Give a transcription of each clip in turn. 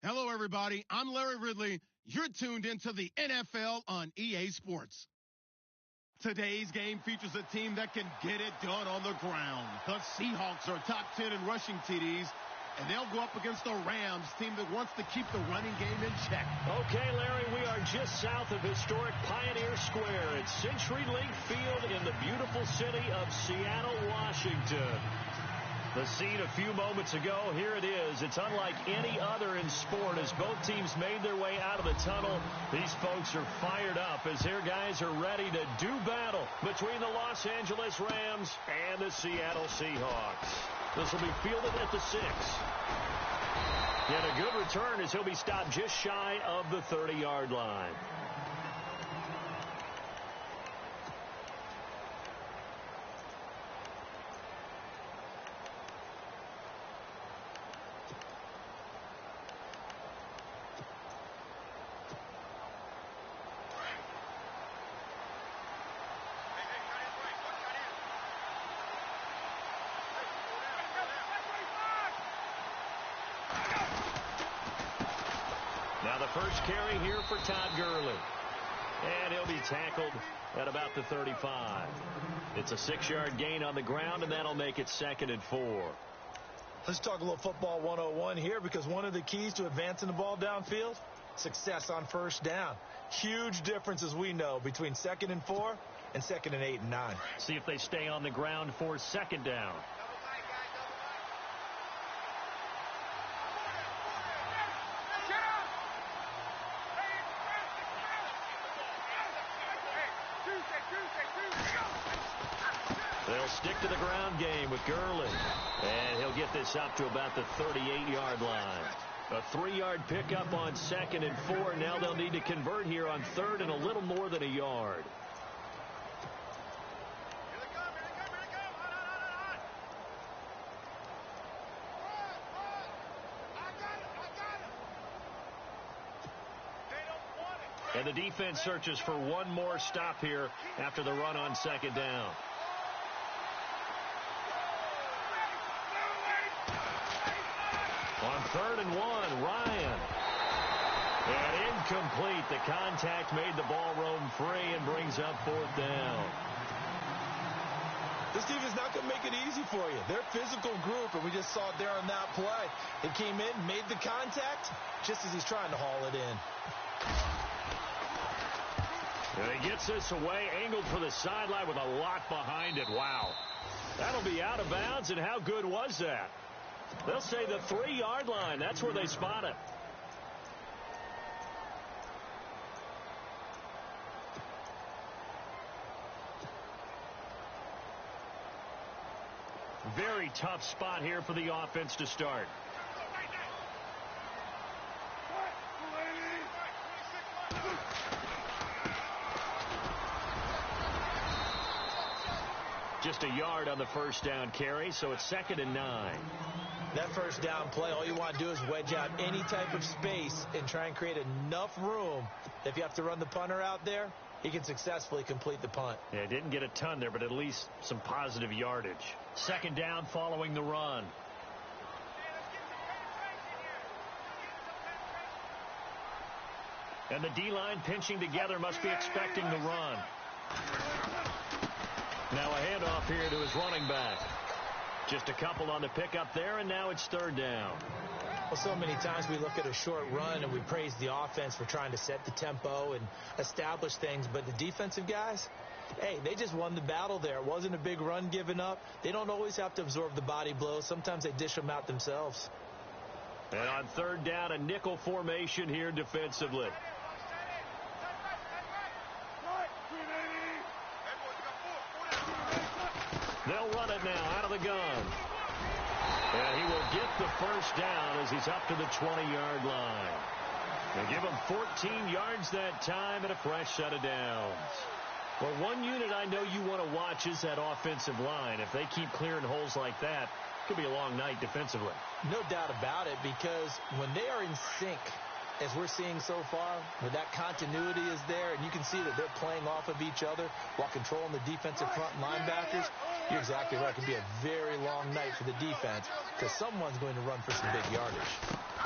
Hello, everybody. I'm Larry Ridley. You're tuned into the NFL on EA Sports. Today's game features a team that can get it done on the ground. The Seahawks are top 10 in rushing TDs, and they'll go up against the Rams, team that wants to keep the running game in check. Okay, Larry, we are just south of historic Pioneer Square at CenturyLink Field in the beautiful city of Seattle, Washington. The scene a few moments ago, here it is. It's unlike any other in sport as both teams made their way out of the tunnel. These folks are fired up as their guys are ready to do battle between the Los Angeles Rams and the Seattle Seahawks. This will be fielded at the 6. Yet a good return as he'll be stopped just shy of the 30-yard line. Now the first carry here for Todd Gurley. And he'll be tackled at about the 35. It's a 6-yard gain on the ground, and that'll make it 2nd and 4. Let's talk a little football 101 here, because one of the keys to advancing the ball downfield, success on first down. Huge difference, as we know, between 2nd and 4 and 2nd and 8 and 9. See if they stay on the ground for 2nd down. They'll stick to the ground game with Gurley. And he'll get this up to about the 38-yard line. A 3-yard pickup on 2nd and 4. Now they'll need to convert here on 3rd and a little more than a yard. And the defense searches for one more stop here after the run on 2nd down. On 3rd and 1, Ryan. And incomplete. The contact made the ball roam free and brings up 4th down. This team is not going to make it easy for you. They're a physical group, and we just saw it there on that play. He came in, made the contact, just as he's trying to haul it in. And he gets this away, angled for the sideline with a lot behind it. Wow. That'll be out of bounds, and how good was that? They'll say the 3-yard line. That's where they spot it. Very tough spot here for the offense to start. Just a yard on the first down carry, so it's 2nd and 9. That first down play, all you want to do is wedge out any type of space and try and create enough room that if you have to run the punter out there, he can successfully complete the punt. Yeah, didn't get a ton there, but at least some positive yardage. 2nd down following the run. And the D-line pinching together, must be expecting the run. Now a handoff here to his running back. Just a couple on the pickup there, and now it's 3rd down. Well, so many times we look at a short run and we praise the offense for trying to set the tempo and establish things, but the defensive guys, hey, they just won the battle there. It wasn't a big run given up. They don't always have to absorb the body blows. Sometimes they dish them out themselves. And on 3rd down, a nickel formation here defensively. They'll run it now out of the gun. And he will get the first down as he's up to the 20-yard line. They give him 14 yards that time and a fresh set of downs. Well, one unit I know you want to watch is that offensive line. If they keep clearing holes like that, it could be a long night defensively. No doubt about it, because when they are in sync, as we're seeing so far, where that continuity is there, and you can see that they're playing off of each other while controlling the defensive front linebackers, you're exactly right. It can be a very long night for the defense because someone's going to run for some big yardage.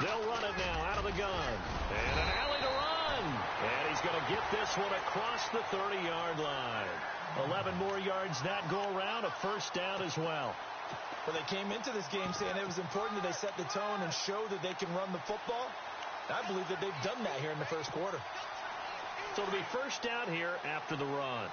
They'll run it now out of the gun. And an alley to run. And he's going to get this one across the 30-yard line. 11 more yards that go around, a first down as well. Well, they came into this game saying it was important that they set the tone and show that they can run the football. I believe that they've done that here in the first quarter. So it'll be first down here after the run.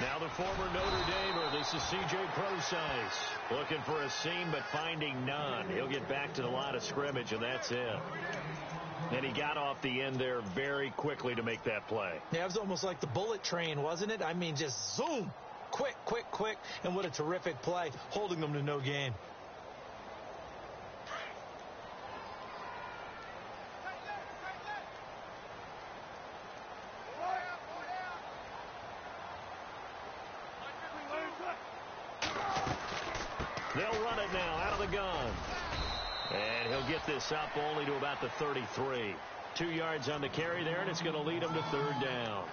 Now the former Notre Damer, this is C.J. Procise, looking for a seam but finding none. He'll get back to the line of scrimmage, and that's it. And he got off the end there very quickly to make that play. Yeah, it was almost like the bullet train, wasn't it? I mean, just zoom. Quick, quick, quick. And what a terrific play, holding them to no gain. They'll run it now out of the gun. And he'll get this up only to about the 33. 2 yards on the carry there, and it's going to lead him to third down.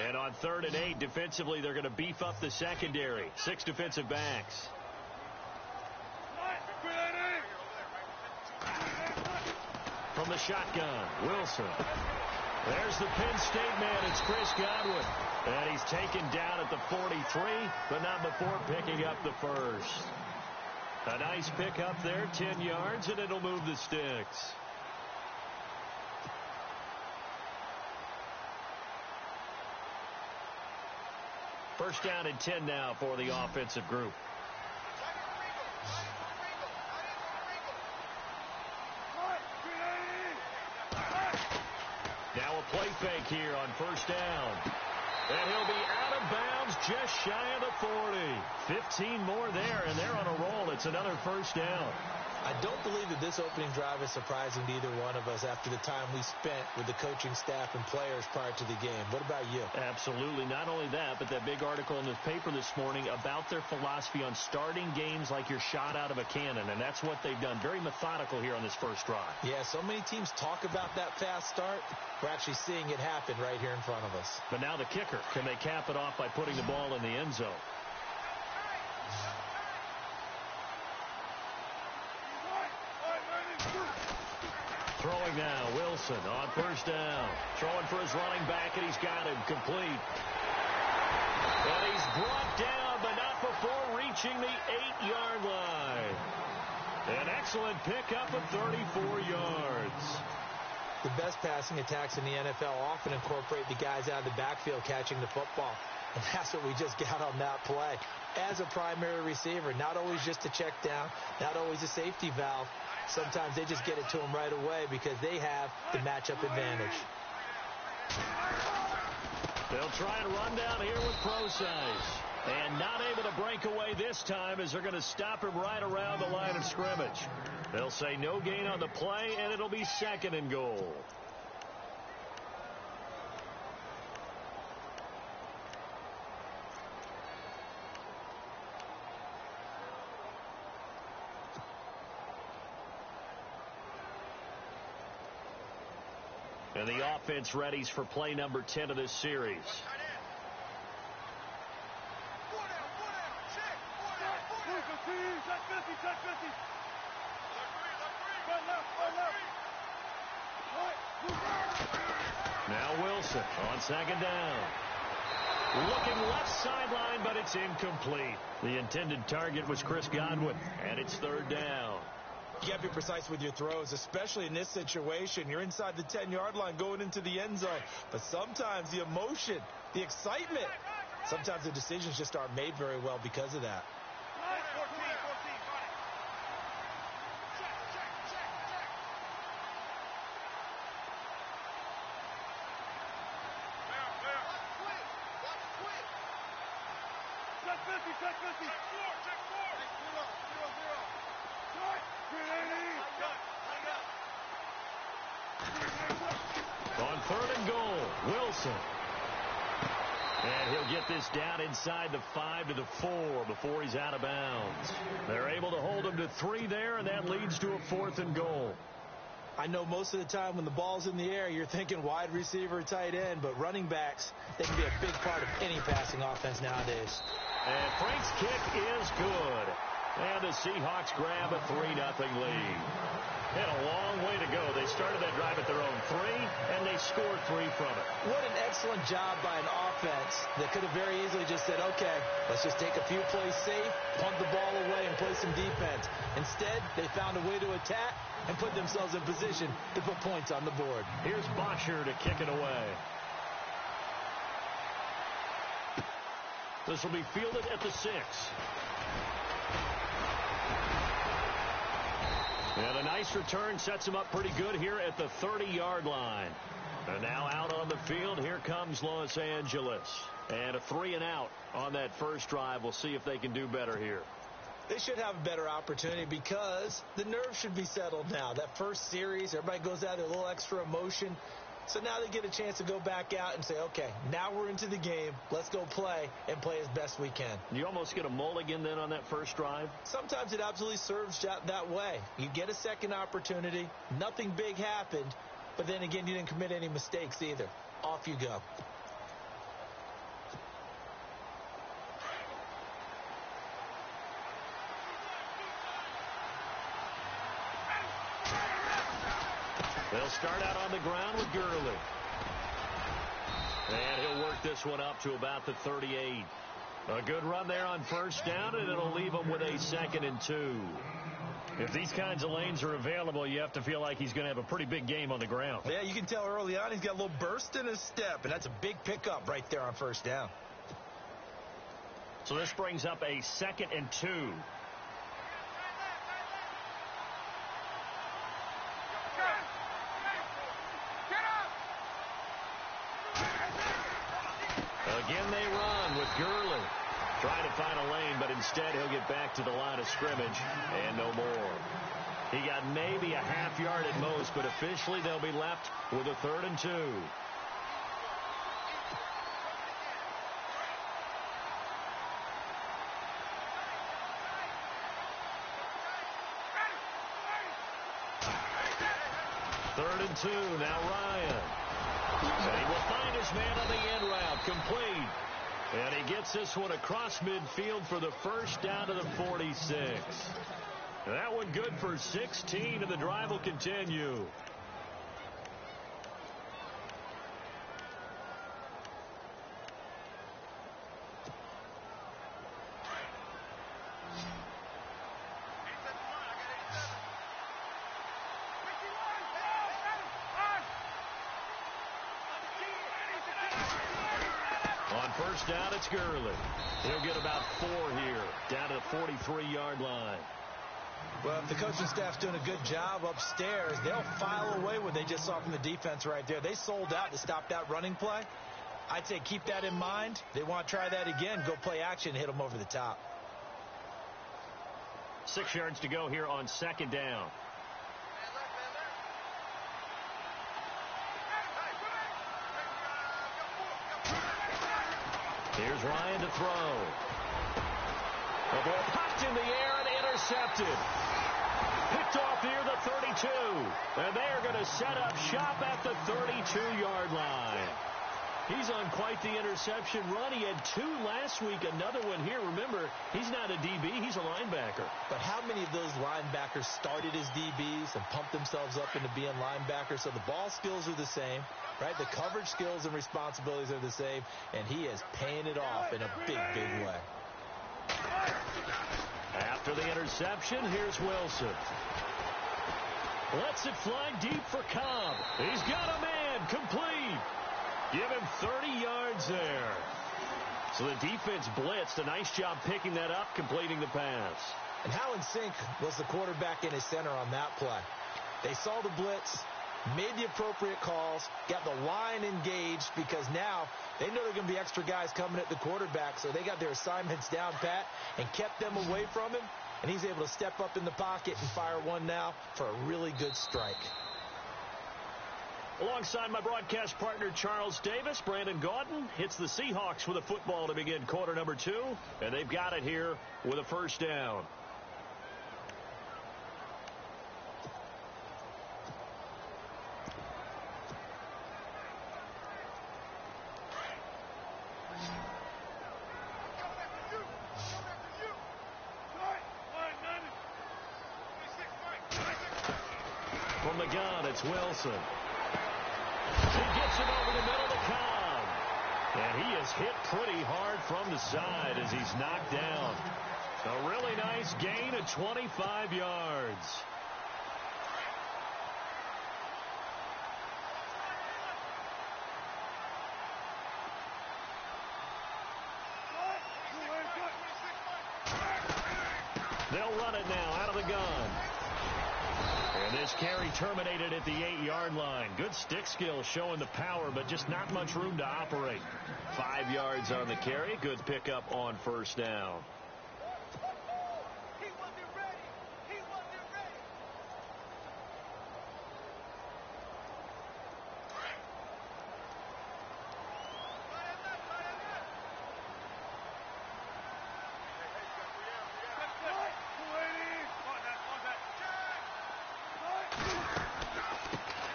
And on 3rd and 8, defensively, they're going to beef up the secondary. 6 defensive backs. From the shotgun, Wilson. There's the Penn State man. It's Chris Godwin. And he's taken down at the 43, but not before picking up the first. A nice pickup there, 10 yards, and it'll move the sticks. First down and 10 now for the offensive group. Now a play fake here on first down. And he'll be out of bounds just shy of the 40. 15 more there, and they're on a roll. It's another first down. I don't believe that this opening drive is surprising to either one of us after the time we spent with the coaching staff and players prior to the game. What about you? Absolutely. Not only that, but that big article in the paper this morning about their philosophy on starting games like you're shot out of a cannon, and that's what they've done. Very methodical here on this first drive. Yeah, so many teams talk about that fast start. We're actually seeing it happen right here in front of us. But now the kicker. Can they cap it off by putting the ball in the end zone? Throwing now, Wilson on first down. Throwing for his running back, and he's got him complete. And he's brought down, but not before reaching the 8-yard line. An excellent pickup of 34 yards. The best passing attacks in the NFL often incorporate the guys out of the backfield catching the football. And that's what we just got on that play. As a primary receiver, not always just a check down, not always a safety valve. Sometimes they just get it to them right away because they have the matchup advantage. They'll try and run down here with Procise. And not able to break away this time as they're going to stop him right around the line of scrimmage. They'll say no gain on the play, and it'll be 2nd and goal. And the offense readies for play number 10 of this series. Now Wilson on 2nd down. Looking left sideline, but it's incomplete. The intended target was Chris Godwin, and it's 3rd down. You got to be precise with your throws, especially in this situation. You're inside the 10-yard line going into the end zone. But sometimes the emotion, the excitement, sometimes the decisions just aren't made very well because of that. Wilson. And he'll get this down inside the 5 to the 4 before he's out of bounds. They're able to hold him to 3 there, and that leads to a 4th and goal. I know most of the time when the ball's in the air, you're thinking wide receiver, tight end, but running backs, they can be a big part of any passing offense nowadays. And Frank's kick is good. And the Seahawks grab a 3-0 lead. They had a long way to go. They started that drive at their own 3, and they scored 3 from it. What an excellent job by an offense that could have very easily just said, okay, let's just take a few plays safe, punt the ball away, and play some defense. Instead, they found a way to attack and put themselves in position to put points on the board. Here's Bosher to kick it away. This will be fielded at the 6. And a nice return sets him up pretty good here at the 30-yard line. And now out on the field, here comes Los Angeles. And a 3-and-out on that first drive. We'll see if they can do better here. They should have a better opportunity because the nerves should be settled now. That first series, everybody goes out there, a little extra emotion. So now they get a chance to go back out and say, okay, now we're into the game. Let's go play and play as best we can. You almost get a mulligan then on that first drive? Sometimes it absolutely serves that way. You get a second opportunity. Nothing big happened. But then again, you didn't commit any mistakes either. Off you go. They'll start out on the ground with Gurley. And he'll work this one up to about the 38. A good run there on first down, and it'll leave him with a 2nd and 2. If these kinds of lanes are available, you have to feel like he's going to have a pretty big game on the ground. Yeah, you can tell early on he's got a little burst in his step, and that's a big pickup right there on first down. So this brings up a 2nd and 2. Again, they run with Gurley. Trying to find a lane, but instead he'll get back to the line of scrimmage and no more. He got maybe a half yard at most, but officially they'll be left with a 3rd and 2. Third and 2, now Ryan. And he will find his man on the end route, complete. And he gets this one across midfield for the first down to the 46. That one good for 16, and the drive will continue. First down, it's Gurley. He'll get about 4 here, down to the 43-yard line. Well, if the coaching staff's doing a good job upstairs, they'll file away what they just saw from the defense right there. They sold out to stop that running play. I'd say keep that in mind. They want to try that again, go play action, hit them over the top. 6 yards to go here on 2nd down. Here's Ryan to throw. The ball popped in the air and intercepted. Picked off near the 32. And they are going to set up shop at the 32-yard line. He's on quite the interception run. He had 2 last week, another one here. Remember, he's not a DB, he's a linebacker. But how many of those linebackers started as DBs and pumped themselves up into being linebackers? So the ball skills are the same, right? The coverage skills and responsibilities are the same, and he is paying it off in a big, big way. After the interception, here's Wilson. Lets it fly deep for Cobb. He's got a man, complete. Give him 30 yards there. So the defense blitzed. A nice job picking that up, completing the pass. And how in sync was the quarterback and his center on that play? They saw the blitz, made the appropriate calls, got the line engaged because now they know there are going to be extra guys coming at the quarterback, so they got their assignments down pat and kept them away from him, and he's able to step up in the pocket and fire one now for a really good strike. Alongside my broadcast partner, Charles Davis, Brandon Gaudin hits the Seahawks with a football to begin quarter number 2, and they've got it here with a first down. From the gun, it's Wilson. He gets it over the middle to Cobb. And he is hit pretty hard from the side as he's knocked down. A really nice gain of 25 yards. They'll run it now out of the gun. And this carry terminated at the 8-yard line. Good stick skill showing the power, but just not much room to operate. 5 yards on the carry. Good pickup on first down.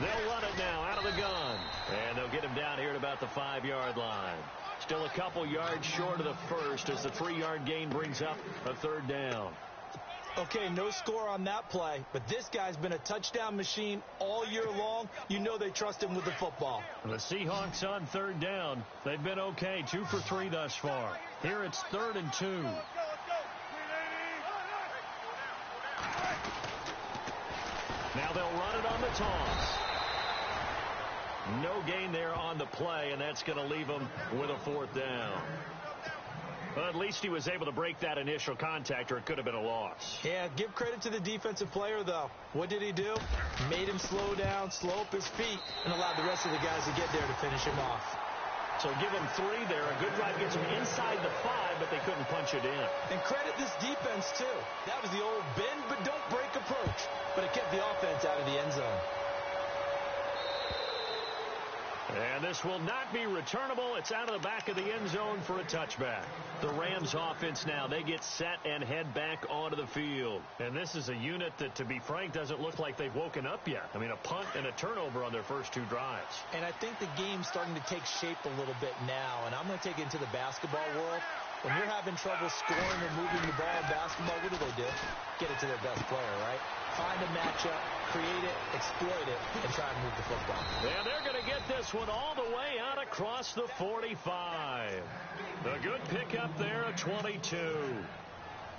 They'll run it now out of the gun. And they'll get him down here at about the 5-yard line. Still a couple yards short of the first as the 3-yard gain brings up a third down. Okay, no score on that play, but this guy's been a touchdown machine all year long. You know they trust him with the football. The Seahawks on third down. They've been okay, 2 for 3 thus far. Here it's 3rd and 2. Now they'll run it on the toss. No gain there on the play, and that's going to leave him with a 4th down. Well, at least he was able to break that initial contact, or it could have been a loss. Yeah, give credit to the defensive player, though. What did he do? Made him slow down, slow up his feet, and allowed the rest of the guys to get there to finish him off. So give him 3 there. A good drive gets him inside the 5, but they couldn't punch it in. And credit this defense, too. That was the old bend but don't break approach, but it kept the offense out of the end zone. And this will not be returnable. It's out of the back of the end zone for a touchback. The Rams offense now, they get set and head back onto the field. And this is a unit that, to be frank, doesn't look like they've woken up yet. I mean, a punt and a turnover on their first 2 drives. And I think the game's starting to take shape a little bit now. And I'm going to take it into the basketball world. When you're having trouble scoring or moving the ball in basketball, what do? Get it to their best player, right? Find a matchup, create it, exploit it, and try and move the football. And they're going to get this one all the way out across the 45. A good pickup there at 22.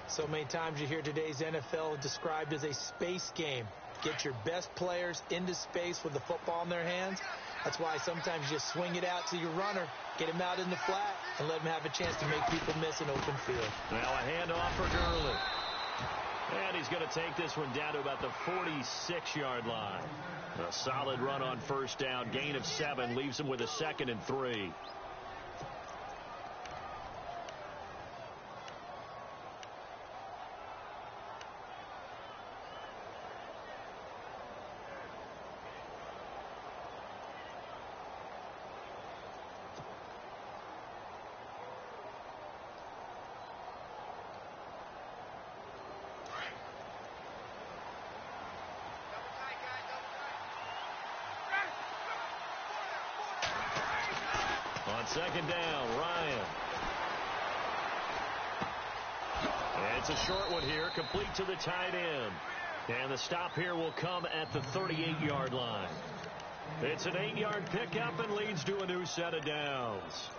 So many times you hear today's NFL described as a space game. Get your best players into space with the football in their hands. That's why sometimes you just swing it out to your runner, get him out in the flat, and let him have a chance to make people miss an open field. Now a handoff for Gurley. And he's going to take this one down to about the 46-yard line. A solid run on first down. Gain of 7 leaves him with a 2nd and 3. On second down, Ryan. And it's a short one here, complete to the tight end. And the stop here will come at the 38-yard line. It's an 8-yard pickup and leads to a new set of downs.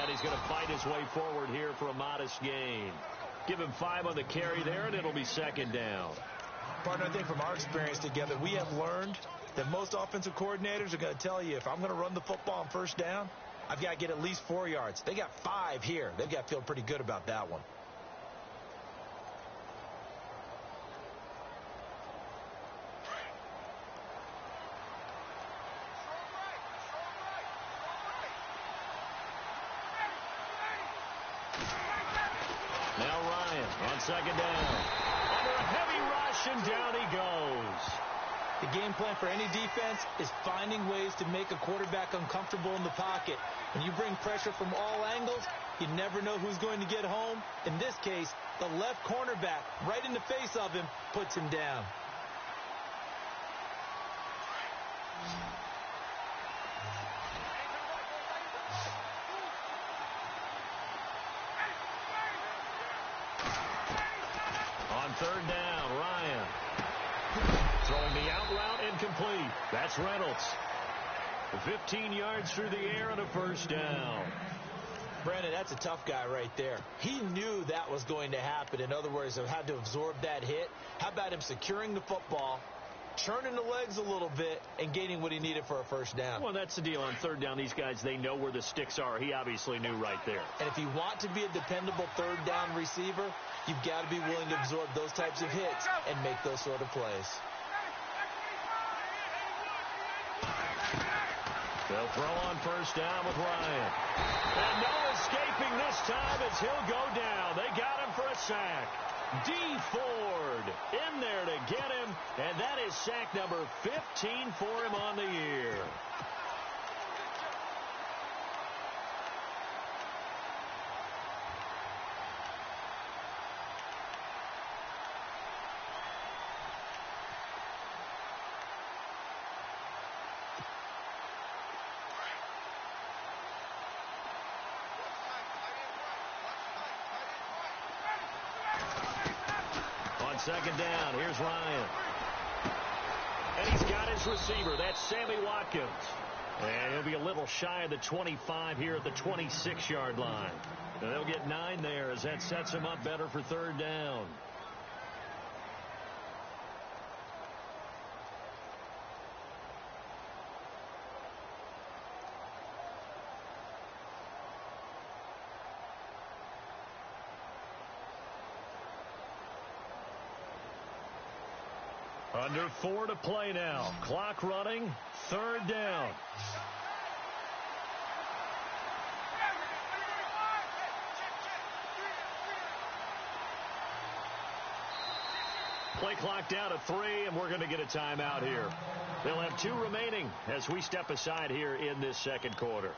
He's going to fight his way forward here for a modest gain. Give him 5 on the carry there, and it'll be second down. Partner, I think from our experience together, we have learned that most offensive coordinators are going to tell you, if I'm going to run the football on first down, I've got to get at least 4 yards. They got 5 here. They've got to feel pretty good about that one. Now Ryan on second down. Under a heavy rush, and down he goes. The game plan for any defense is finding ways to make a quarterback uncomfortable in the pocket. When you bring pressure from all angles, you never know who's going to get home. In this case, the left cornerback, right in the face of him, puts him down. On third down, Ryan. Throwing the out route, incomplete. That's Reynolds. 15 yards through the air and a first down. Brandon, that's a tough guy right there. He knew that was going to happen. In other words, he had to absorb that hit. How about him securing the football, turning the legs a little bit, and gaining what he needed for a first down? Well, that's the deal. On third down, these guys, they know where the sticks are. He obviously knew right there. And if you want to be a dependable third down receiver, you've got to be willing to absorb those types of hits and make those sort of plays. They'll throw on first down with Ryan. And no escaping this time as he'll go down. They got him for a sack. D. Ford in there to get him, and that is sack number 15 for him on the year. Second down, here's Ryan. And he's got his receiver. That's Sammy Watkins. And he'll be a little shy of the 25 here at the 26-yard line. And they'll get 9 there as that sets him up better for third down. Under 4 to play now. Clock running. Third down. Play clock down to 3, and we're going to get a timeout here. They'll have 2 remaining as we step aside here in this second quarter.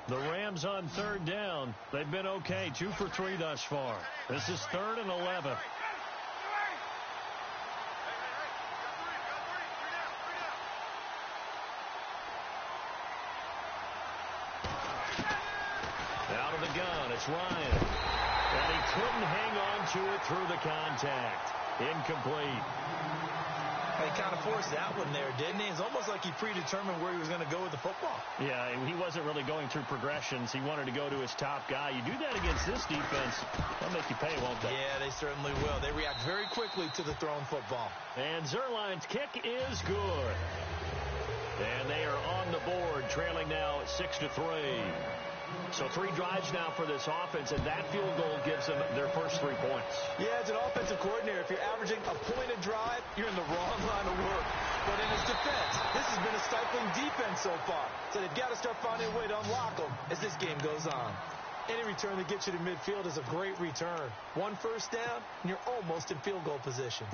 The Rams on third down. They've been okay. 2 for 3 thus far. This is 3rd and 11. Out of the gun, it's Ryan. And he couldn't hang on to it through the contact. Incomplete. He kind of forced that one there, didn't he? It's almost like he predetermined where he was going to go with the football. Yeah, he wasn't really going through progressions. He wanted to go to his top guy. You do that against this defense, they'll make you pay, won't they? Yeah, they certainly will. They react very quickly to the thrown football. And Zerline's kick is good. And they are on the board, trailing now at 6-3. So 3 drives now for this offense, and that field goal gives them their first 3 points. Yeah, as an offensive coordinator, if you're averaging a point a drive, you're in the wrong line of work. But in his defense, this has been a stifling defense so far. So they've got to start finding a way to unlock them as this game goes on. Any return that gets you to midfield is a great return. 1 first down, and you're almost in field goal position.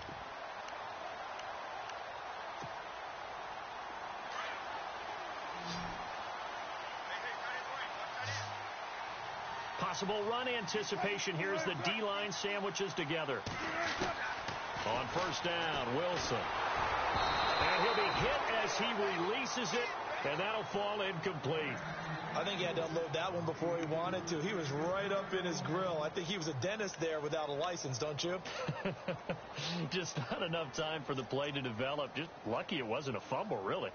Possible run anticipation here as the D-line sandwiches together. On first down, Wilson. And he'll be hit as he releases it And that'll fall incomplete. I think he had to unload that one before he wanted to. He was right up in his grill. I think he was a dentist there without a license, don't you? Just not enough time for the play to develop. Just lucky it wasn't a fumble, really.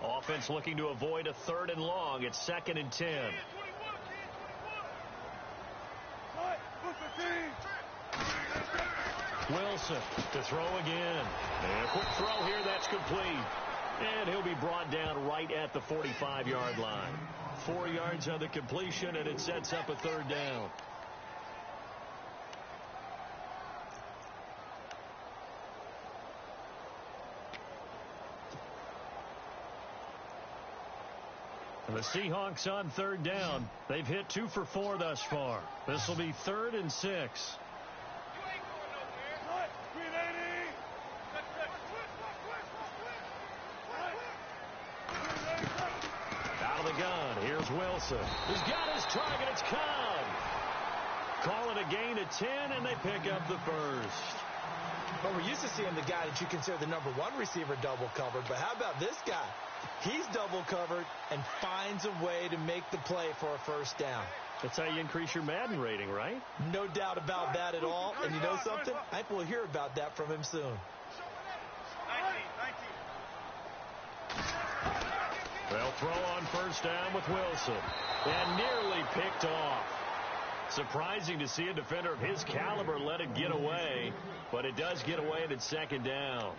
Offense looking to avoid a 3rd and long. It's 2nd and 10. Wilson to throw again. And a quick throw here that's complete. And he'll be brought down right at the 45-yard line. 4 yards on the completion, and it sets up a 3rd down. The Seahawks on 3rd down. They've hit 2 for 4 thus far. This will be 3rd and 6. Out of the gun. Here's Wilson. He's got his target. It's Cobb. Call it a gain of 10, and they pick up the first. Well, we're used to seeing the guy that you consider the number 1 receiver double covered, but how about this guy? He's double covered and finds a way to make the play for a 1st down. That's how you increase your Madden rating, right? No doubt about that at all. And you know something? I think we'll hear about that from him soon. They'll throw on 1st down with Wilson. And nearly picked off. Surprising to see a defender of his caliber let it get away, but it does get away and it's 2nd down.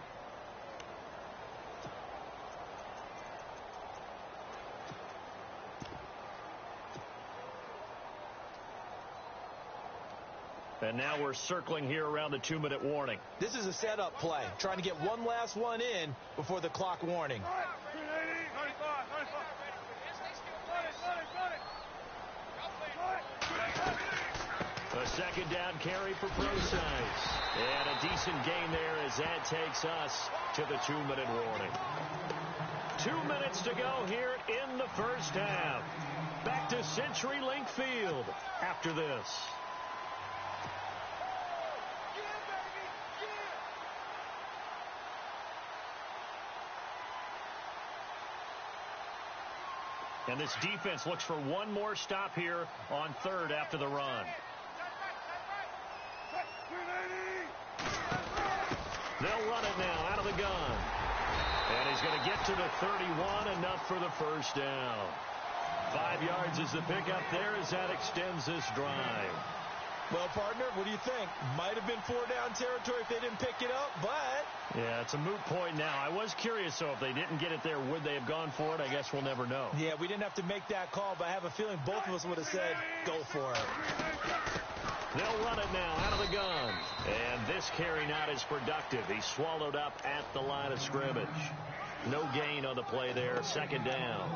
And now we're circling here around the 2-minute warning. This is a setup play, trying to get one last one in before the clock warning. A 2nd down carry for Procise. And a decent gain there as that takes us to the 2-minute warning. 2 minutes to go here in the 1st half. Back to CenturyLink Field after this. And this defense looks for one more stop here on 3rd after the run. They'll run it now out of the gun. And he's going to get to the 31, enough for the 1st down. 5 yards is the pickup there as that extends this drive. Well, partner, what do you think? Might have been 4-down territory if they didn't pick it up, but... Yeah, it's a moot point now. I was curious, so if they didn't get it there, would they have gone for it? I guess we'll never know. Yeah, we didn't have to make that call, but I have a feeling both of us would have said, go for it. They'll run it now out of the gun. And this carry not as productive. He's swallowed up at the line of scrimmage. No gain on the play there. 2nd down.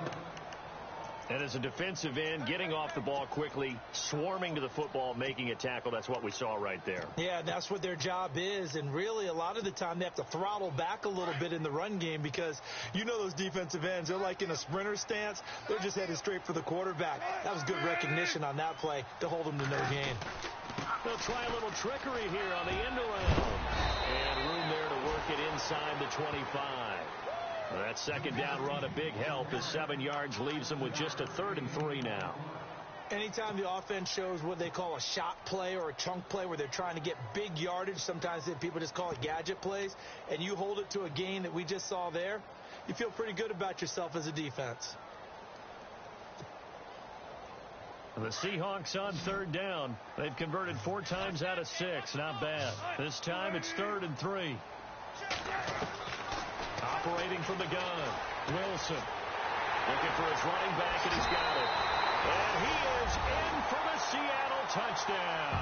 And as a defensive end, getting off the ball quickly, swarming to the football, making a tackle, that's what we saw right there. Yeah, that's what their job is. And really, a lot of the time, they have to throttle back a little bit in the run game because you know those defensive ends, they're like in a sprinter stance. They're just headed straight for the quarterback. That was good recognition on that play to hold them to no gain. They'll try a little trickery here on the end around. And room there to work it inside the 25. That 2nd down run a big help as 7 yards leaves them with just a 3rd and 3 now. Anytime the offense shows what they call a shot play or a chunk play where they're trying to get big yardage, sometimes people just call it gadget plays, and you hold it to a gain that we just saw there, you feel pretty good about yourself as a defense. The Seahawks on 3rd down. They've converted 4 times out of 6. Not bad. This time it's 3rd and 3. Operating from the gun, Wilson. Looking for his running back, and he's got it. And he is in for the Seattle touchdown.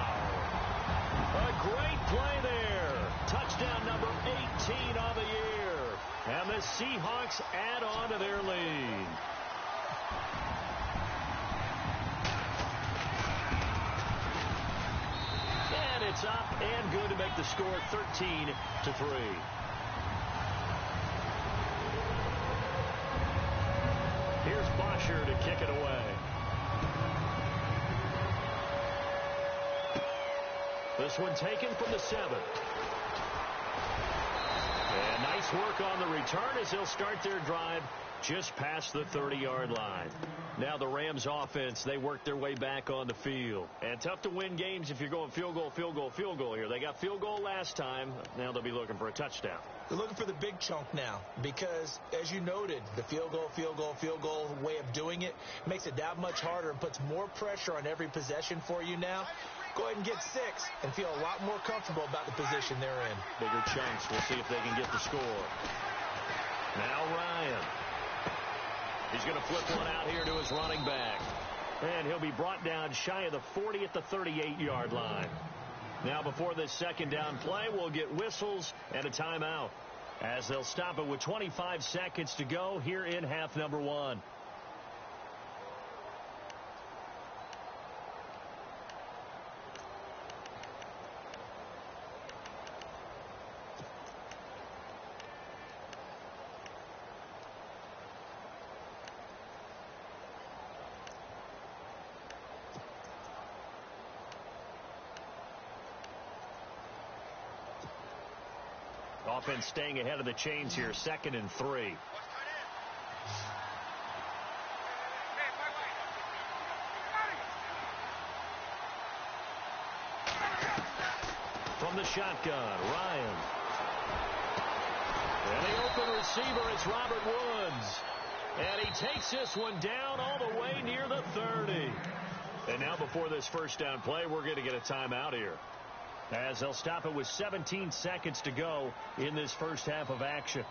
A great play there. Touchdown number 18 on the year. And the Seahawks add on to their lead. And it's up and good to make the score 13-3. Here's Bosher to kick it away. This one taken from the 7. And nice work on the return as they'll start their drive just past the 30-yard line. Now the Rams offense, they work their way back on the field. And tough to win games if you're going field goal, field goal, field goal here. They got field goal last time. Now they'll be looking for a touchdown. They're looking for the big chunk now because, as you noted, the field goal way of doing it makes it that much harder and puts more pressure on every possession for you now. Go ahead and get 6 and feel a lot more comfortable about the position they're in. Bigger chunks. We'll see if they can get the score. Now Ryan. He's going to flip one out here to his running back. And he'll be brought down shy of the 40 at the 38-yard line. Now before this second down play, we'll get whistles and a timeout as they'll stop it with 25 seconds to go here in half number 1. Offense staying ahead of the chains here, 2nd and 3. From the shotgun, Ryan. And the open receiver, it's Robert Woods. And he takes this one down all the way near the 30. And now before this first down play, we're going to get a timeout here, as they'll stop it with 17 seconds to go in this first half of action.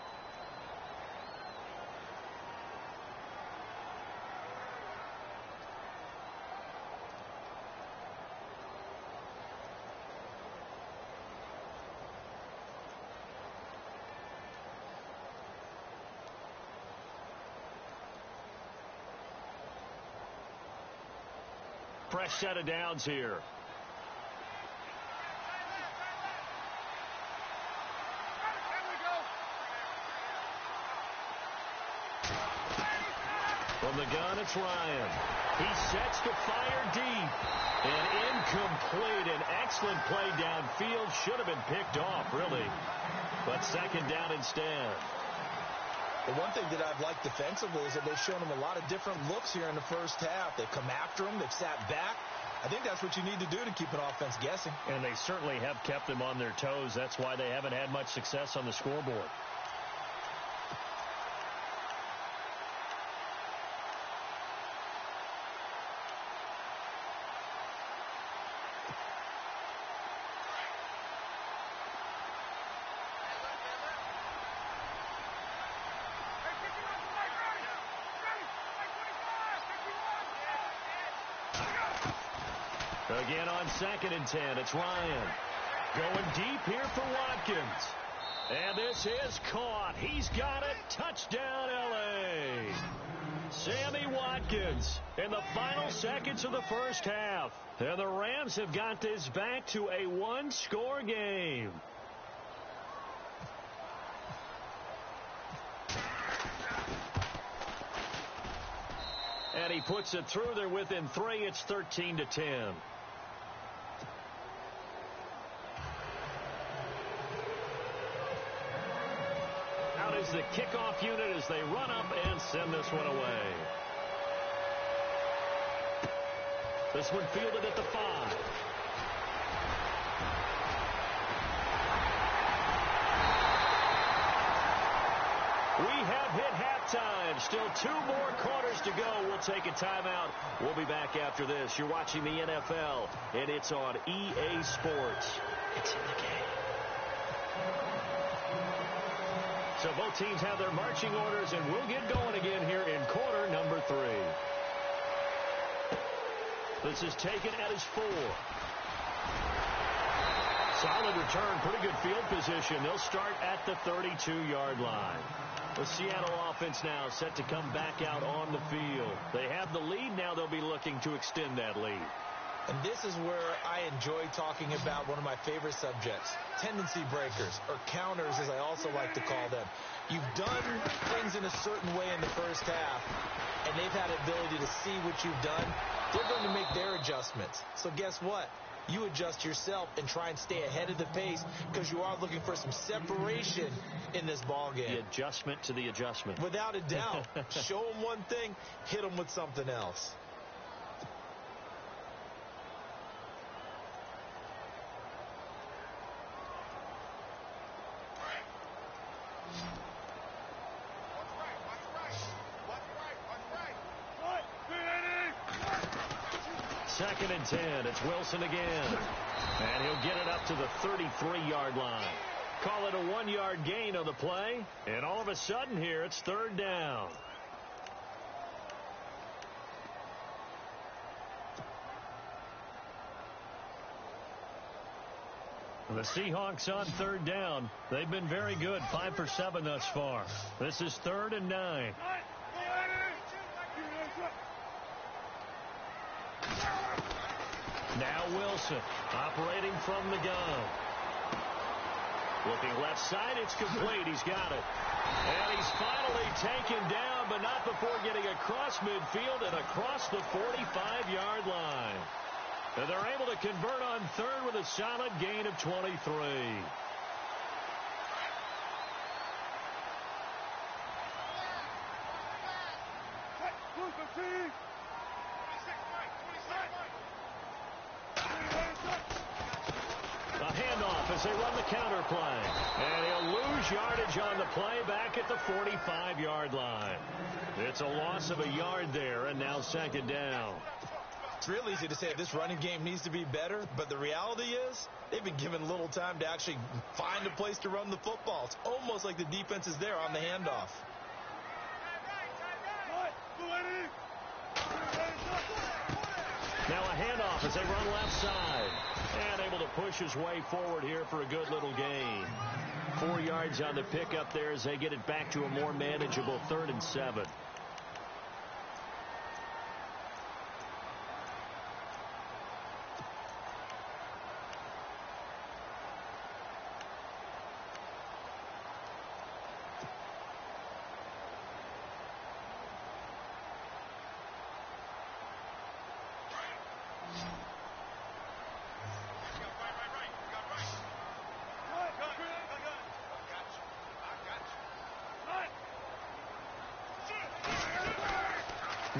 Fresh set of downs here. From the gun, it's Ryan. He sets to fire deep. And incomplete. An excellent play downfield. Should have been picked off, really. But second down instead. The one thing that I've liked defensively is that they've shown them a lot of different looks here in the first half. They've come after them. They've sat back. I think that's what you need to do to keep an offense guessing. And they certainly have kept them on their toes. That's why they haven't had much success on the scoreboard. Again on 2nd and 10, it's Ryan. Going deep here for Watkins. And this is caught. He's got it. Touchdown, L.A. Sammy Watkins in the final seconds of the first half. And the Rams have got this back to a one-score game. And he puts it through. They're within 3. It's 13-10. Out is the kickoff unit as they run up and send this one away. This one fielded at the 5. We have hit halftime. Still 2 more quarters to go. We'll take a timeout. We'll be back after this. You're watching the NFL, and it's on EA Sports. It's in the game. So both teams have their marching orders, and we'll get going again here in quarter number 3. This is taken at his 4. Solid return, pretty good field position. They'll start at the 32-yard line. The Seattle offense now set to come back out on the field. They have the lead. Now they'll be looking to extend that lead. And this is where I enjoy talking about one of my favorite subjects, tendency breakers, or counters as I also like to call them. You've done things in a certain way in the first half, and they've had the ability to see what you've done. They're going to make their adjustments. So guess what? you adjust yourself and try and stay ahead of the pace because you are looking for some separation in this ball game. The adjustment to the adjustment. Without a doubt. Show them one thing, hit them with something else. Second and 10. It's Wilson again. And he'll get it up to the 33-yard line. Call it a 1-yard gain on the play. And all of a sudden here, it's third down. The Seahawks on third down. They've been very good, 5 for 7 thus far. This is 3rd and 9. Now Wilson operating from the gun. Looking left side, it's complete. He's got it. And he's finally taken down, but not before getting across midfield and across the 45-yard line. And they're able to convert on third with a solid gain of 23. A handoff as they run the counter play. And he'll lose yardage on the play back at the 45-yard line. It's a loss of a yard there, and now second down. It's real easy to say this running game needs to be better, but the reality is they've been given little time to actually find a place to run the football. It's almost like the defense is there on the handoff. Now a handoff as they run left side. And able to push his way forward here for a good little gain. 4 yards on the pickup there as they get it back to a more manageable 3rd and 7.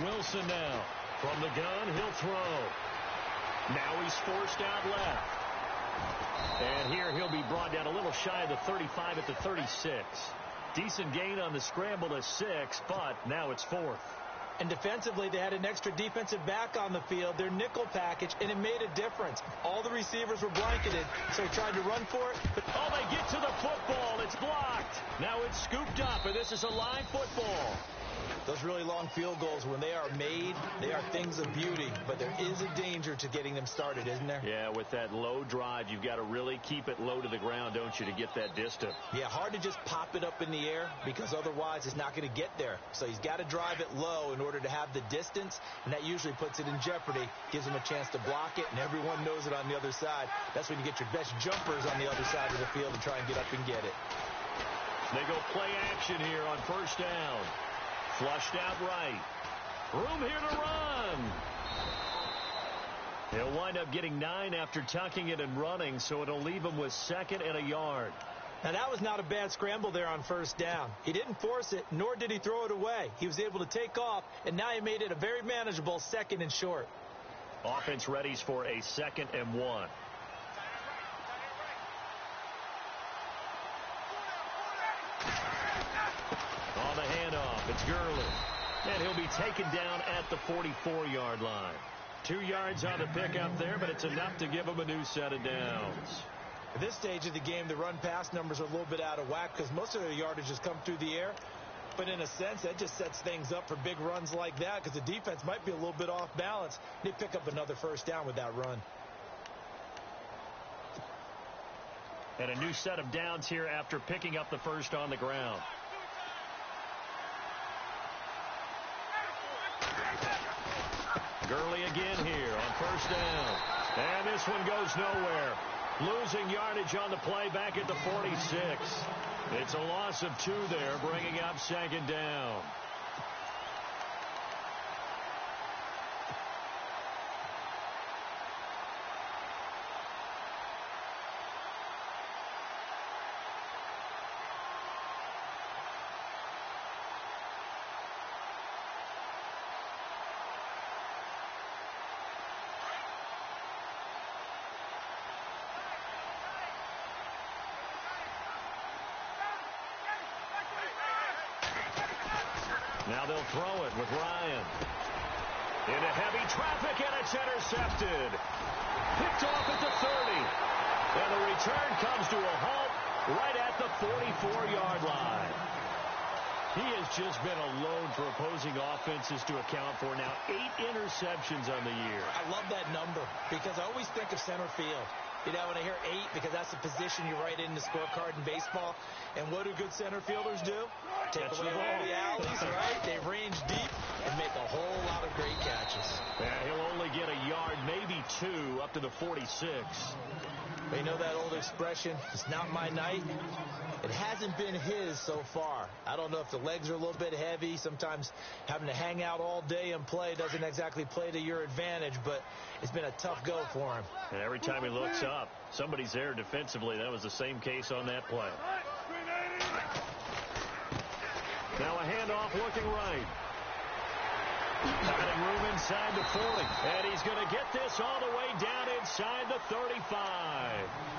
Wilson now from the gun, he'll throw. Now he's forced out left. And here he'll be brought down a little shy of the 35 at the 36. Decent gain on the scramble to 6, but now it's 4th. And defensively, they had an extra defensive back on the field, their nickel package, and it made a difference. All the receivers were blanketed, so he tried to run for it. But oh, they get to the football. It's blocked. Now it's scooped up, and this is a live football. Those really long field goals, when they are made, they are things of beauty. But there is a danger to getting them started, isn't there? Yeah, with that low drive, you've got to really keep it low to the ground, don't you, to get that distance. Yeah, hard to just pop it up in the air because otherwise it's not going to get there. So he's got to drive it low in order to have the distance, and that usually puts it in jeopardy, gives him a chance to block it, and everyone knows it on the other side. That's when you get your best jumpers on the other side of the field and try and get up and get it. They go play action here on first down. Flushed out right. Room here to run. He'll wind up getting 9 after tucking it and running, so it'll leave him with 2nd and a yard. Now, that was not a bad scramble there on first down. He didn't force it, nor did he throw it away. He was able to take off, and now he made it a very manageable 2nd and short. Offense readies for a 2nd and 1. On the handoff, it's Gurley. And he'll be taken down at the 44-yard line. 2 yards on the pickup there, but it's enough to give him a new set of downs. At this stage of the game, the run-pass numbers are a little bit out of whack because most of their yardage has come through the air. But in a sense, that just sets things up for big runs like that because the defense might be a little bit off balance. They pick up another first down with that run. And a new set of downs here after picking up the first on the ground. Gurley again here on first down. And this one goes nowhere. Losing yardage on the play back at the 46. It's a loss of 2 there, bringing up 2nd down. Now they'll throw it with Ryan. Into heavy traffic, and it's intercepted. Picked off at the 30. And the return comes to a halt right at the 44-yard line. He has just been a load for opposing offenses to account for. Now 8 interceptions on the year. I love that number because I always think of center field. You know, when I hear 8, because that's the position you write in the scorecard in baseball. And what do good center fielders do? Take away all the alleys, right? They range deep and make a whole lot of great catches. Yeah, he'll only get a yard, maybe 2, up to the 46. But you know that old expression, it's not my night? It hasn't been his so far. I don't know if the legs are a little bit heavy. Sometimes having to hang out all day and play doesn't exactly play to your advantage, but it's been a tough go for him. And every time he looks up, somebody's there defensively. That was the same case on that play. Now a handoff looking right. Finding room inside the 40. And he's going to get this all the way down inside the 35.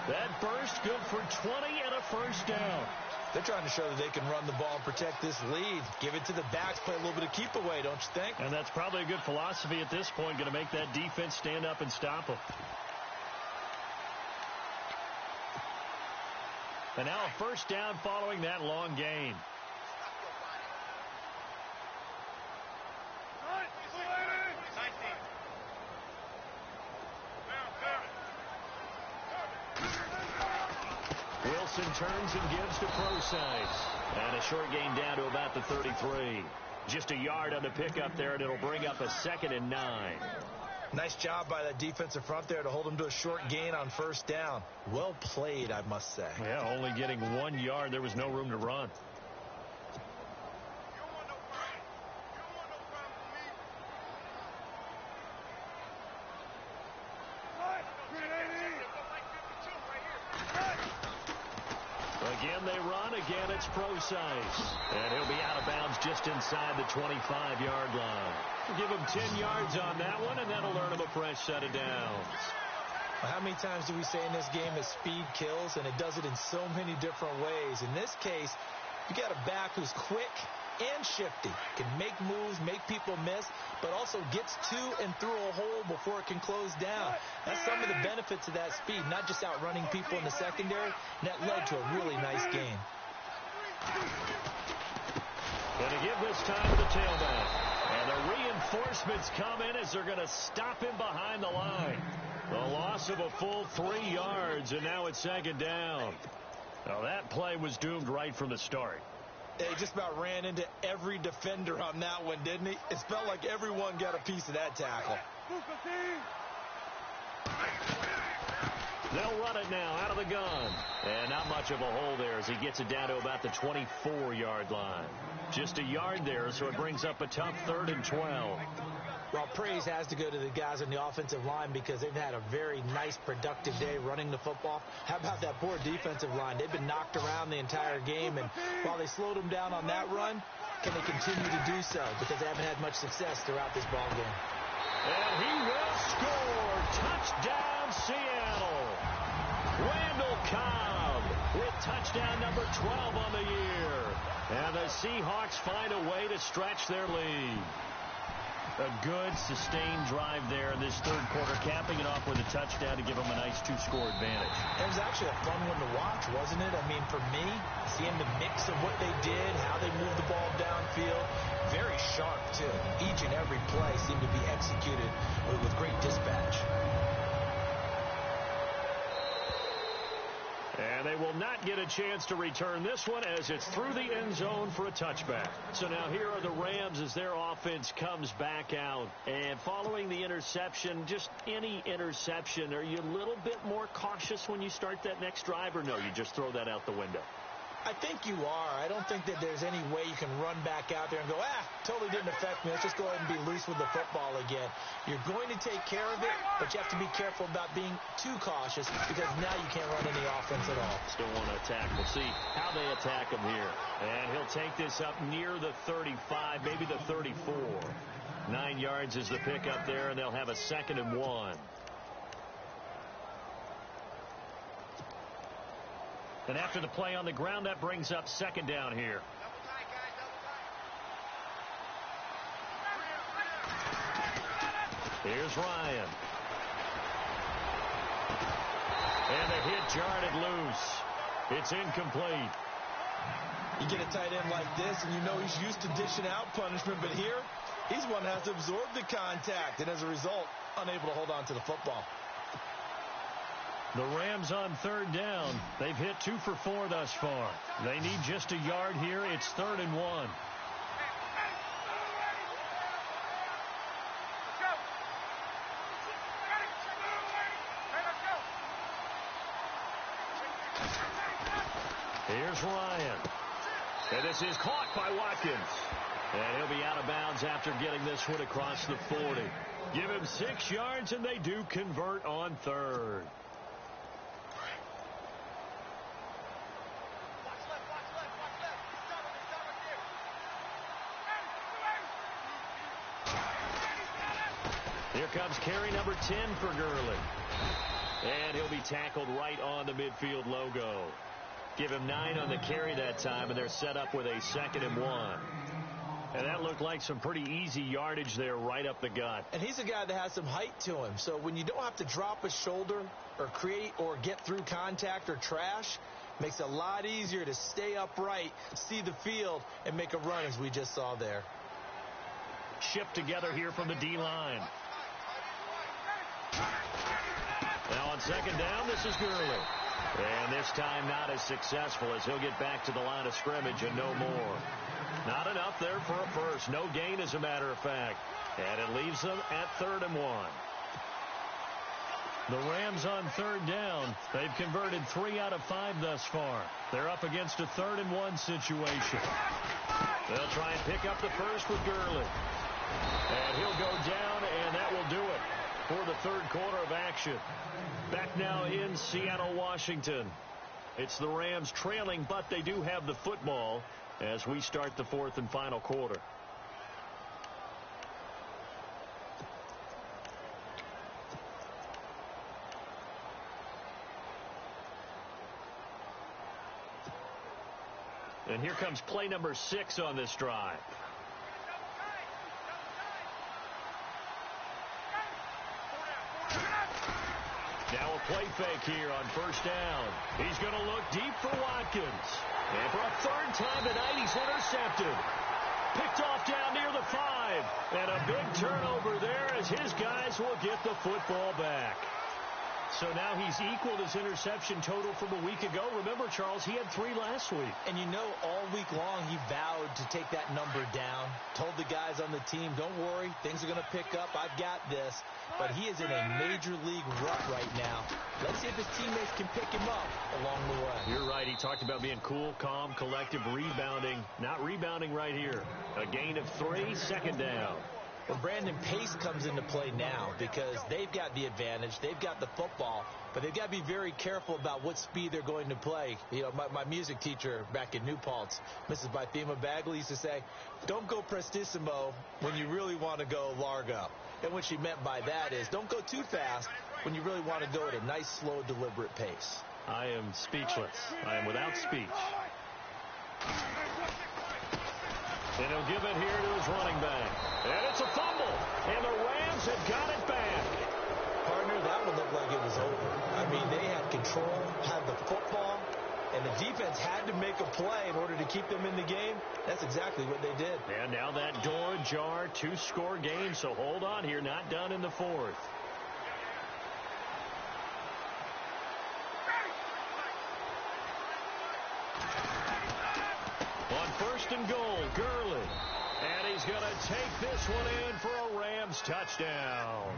That burst good for 20 and a first down. They're trying to show that they can run the ball and protect this lead. Give it to the backs, play a little bit of keep away, don't you think? And that's probably a good philosophy at this point, going to make that defense stand up and stop them. And now a first down following that long gain. Wilson turns and gives to Procise. And a short gain down to about the 33. Just a yard on the pickup there, and it'll bring up a 2nd and 9. Nice job by that defensive front there to hold him to a short gain on first down. Well played, I must say. Yeah, only getting 1 yard. There was no room to run. Again, they run. Again, it's Procise. And he'll be out of bounds just inside the 25-yard line. Give him 10 yards on that one, and that'll earn him a fresh set of downs. Well, how many times do we say in this game that speed kills, and it does it in so many different ways? In this case, you got a back who's quick and shifty, can make moves, make people miss, but also gets to and through a hole before it can close down. That's some of the benefits of that speed, not just outrunning people in the secondary, and that led to a really nice game. Going to give this time to the tailback. And the reinforcements come in as they're going to stop him behind the line. The loss of a full 3 yards, and now it's 2nd down. Now that play was doomed right from the start. He just about ran into every defender on that one, didn't he? It felt like everyone got a piece of that tackle. They'll run it now out of the gun. And not much of a hole there as he gets it down to about the 24-yard line. Just a yard there, so it brings up a tough 3rd and 12. Well, praise has to go to the guys on the offensive line because they've had a very nice, productive day running the football. How about that poor defensive line? They've been knocked around the entire game, and while they slowed them down on that run, can they continue to do so? Because they haven't had much success throughout this ball game. And he will score. Touchdown, Seattle. Randall Cobb with touchdown number 12 on the year. And the Seahawks find a way to stretch their lead. A good, sustained drive there in this 3rd quarter, capping it off with a touchdown to give them a nice 2-score advantage. It was actually a fun one to watch, wasn't it? I mean, for me, seeing the mix of what they did, how they moved the ball downfield, very sharp, too. Each and every play seemed to be executed with great dispatch. And they will not get a chance to return this one as it's through the end zone for a touchback. So now here are the Rams as their offense comes back out. And following the interception, just any interception, are you a little bit more cautious when you start that next drive, or no, you just throw that out the window? I think you are. I don't think that there's any way you can run back out there and go, totally didn't affect me. Let's just go ahead and be loose with the football again. You're going to take care of it, but you have to be careful about being too cautious because now you can't run any offense at all. Still want to attack. We'll see how they attack him here. And he'll take this up near the 35, maybe the 34. 9 yards is the pickup there, and they'll have a 2nd and 1. And after the play on the ground, that brings up 2nd down here. Here's Ryan. And the hit jarred it loose. It's incomplete. You get a tight end like this, and you know he's used to dishing out punishment, but here, he's one that has to absorb the contact, and as a result, unable to hold on to the football. The Rams on third down. They've hit 2 for 4 thus far. They need just a yard here. It's 3rd and 1. Here's Ryan. And this is caught by Watkins. And he'll be out of bounds after getting this one across the 40. Give him 6 yards, and they do convert on 3rd. Here comes carry number 10 for Gurley. And he'll be tackled right on the midfield logo. Give him 9 on the carry that time, and they're set up with a 2nd and 1. And that looked like some pretty easy yardage there right up the gut. And he's a guy that has some height to him. So when you don't have to drop a shoulder or create or get through contact or trash, makes it a lot easier to stay upright, see the field, and make a run as we just saw there. Shipped together here from the D-line. Now on 2nd down, this is Gurley. And this time not as successful as he'll get back to the line of scrimmage and no more. Not enough there for a first. No gain, as a matter of fact. And it leaves them at 3rd and 1. The Rams on 3rd down. They've converted 3 out of 5 thus far. They're up against a 3rd and 1 situation. They'll try and pick up the first with Gurley. And he'll go down, and that will do it for the 3rd quarter of action. Back now in Seattle, Washington. It's the Rams trailing, but they do have the football as we start the 4th and final quarter. And here comes play number 6 on this drive. Now a play fake here on 1st down. He's going to look deep for Watkins. And for a 3rd time tonight, he's intercepted. Picked off down near the 5. And a big turnover there as his guys will get the football back. So now he's equaled his interception total from a week ago. Remember, Charles, he had 3 last week. And you know, all week long he vowed to take that number down. Told the guys on the team, don't worry, things are going to pick up. I've got this. But he is in a major league rut right now. Let's see if his teammates can pick him up along the way. You're right. He talked about being cool, calm, collective, rebounding. Not rebounding right here. A gain of 3, 2nd down. Well, Brandon, pace comes into play now because they've got the advantage. They've got the football, but they've got to be very careful about what speed they're going to play. You know, my music teacher back in New Paltz, Mrs. Bythema Bagley, used to say, don't go prestissimo when you really want to go largo. And what she meant by that is don't go too fast when you really want to go at a nice, slow, deliberate pace. I am speechless. I am without speech. And he'll give it here to his running back. And it's a fumble. And the Rams have got it back. Partner, that one looked like it was over. I mean, they had control, had the football, and the defense had to make a play in order to keep them in the game. That's exactly what they did. And now that door ajar, 2-score game. So hold on here, not done in the 4th. On 1st and goal, Gurley. And he's going to take this one in for a Rams touchdown.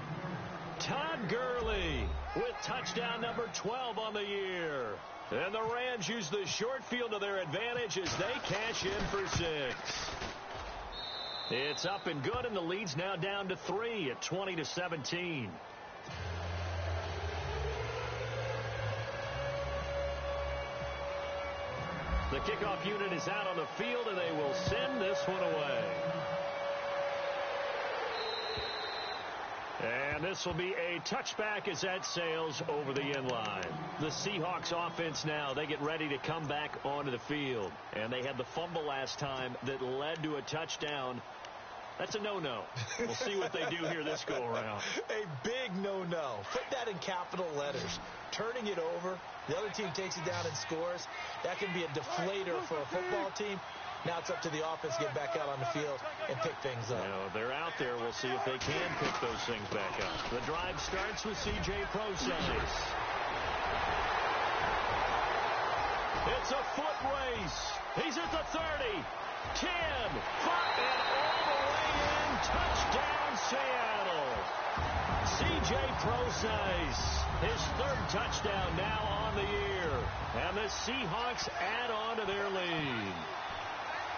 Todd Gurley with touchdown number 12 on the year. And the Rams use the short field to their advantage as they cash in for 6. It's up and good, and the lead's now down to 3 at 20-17. The kickoff unit is out on the field, and they will send this one away. And this will be a touchback as that sails over the end line. The Seahawks offense now, they get ready to come back onto the field. And they had the fumble last time that led to a touchdown. That's a no-no. We'll see what they do here this go-around. A big no-no. Put that in capital letters. Turning it over, the other team takes it down and scores. That can be a deflator for a football team. Now it's up to the offense to get back out on the field and pick things up. If they're out there, we'll see if they can pick those things back up. The drive starts with C.J. Procise. It's a foot race. He's at the 30, 10, 5, and all the way in. Touchdown, Seattle. C.J. Procise, his third touchdown now on the year. And the Seahawks add on to their lead.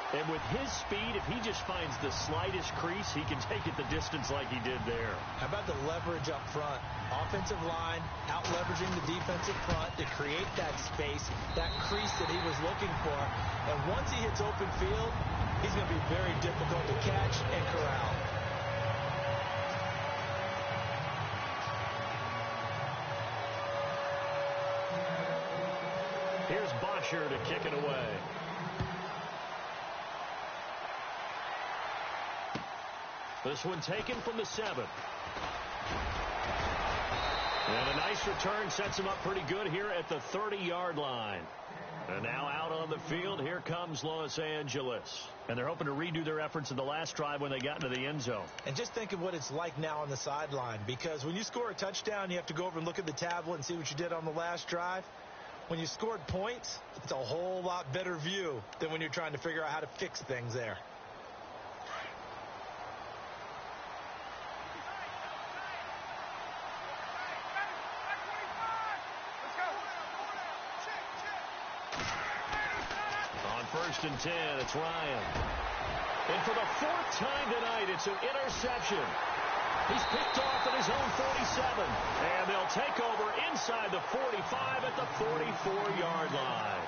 And with his speed, if he just finds the slightest crease, he can take it the distance like he did there. How about the leverage up front? Offensive line out-leveraging the defensive front to create that space, that crease that he was looking for. And once he hits open field, he's going to be very difficult to catch and corral. Here's Bosher to kick it away. This one taken from the 7. And a nice return sets him up pretty good here at the 30-yard line. And now out on the field, here comes Los Angeles. And they're hoping to redo their efforts in the last drive when they got into the end zone. And just think of what it's like now on the sideline, because when you score a touchdown, you have to go over and look at the tablet and see what you did on the last drive. When you scored points, it's a whole lot better view than when you're trying to figure out how to fix things there. First and 10, it's Ryan. And for the 4th time tonight, it's an interception. He's picked off at his own 47. And they'll take over inside the 45 at the 44-yard line.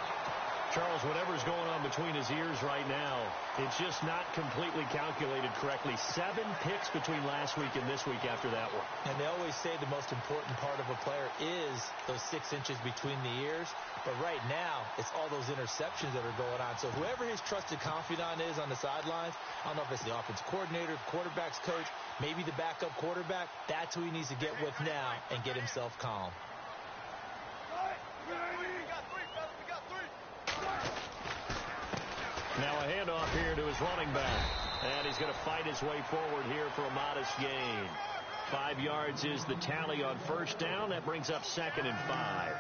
Charles, whatever's going on between his ears right now, it's just not completely calculated correctly. 7 picks between last week and this week after that one. And they always say the most important part of a player is those 6 inches between the ears. But right now, it's all those interceptions that are going on. So whoever his trusted confidant is on the sidelines, I don't know if it's the offensive coordinator, the quarterback's coach, maybe the backup quarterback, that's who he needs to get with now and get himself calm. Now a handoff here to his running back. And he's going to fight his way forward here for a modest gain. 5 yards is the tally on first down. That brings up 2nd and 5.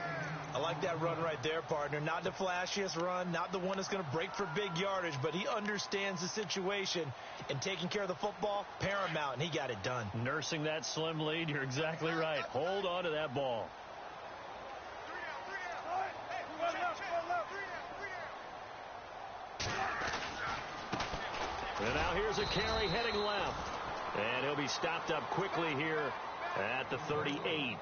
I like that run right there, partner. Not the flashiest run, not the one that's going to break for big yardage, but he understands the situation, and taking care of the football, paramount, and he got it done. Nursing that slim lead, you're exactly right. Hold on to that ball. And now here's a carry heading left. And he'll be stopped up quickly here at the 38.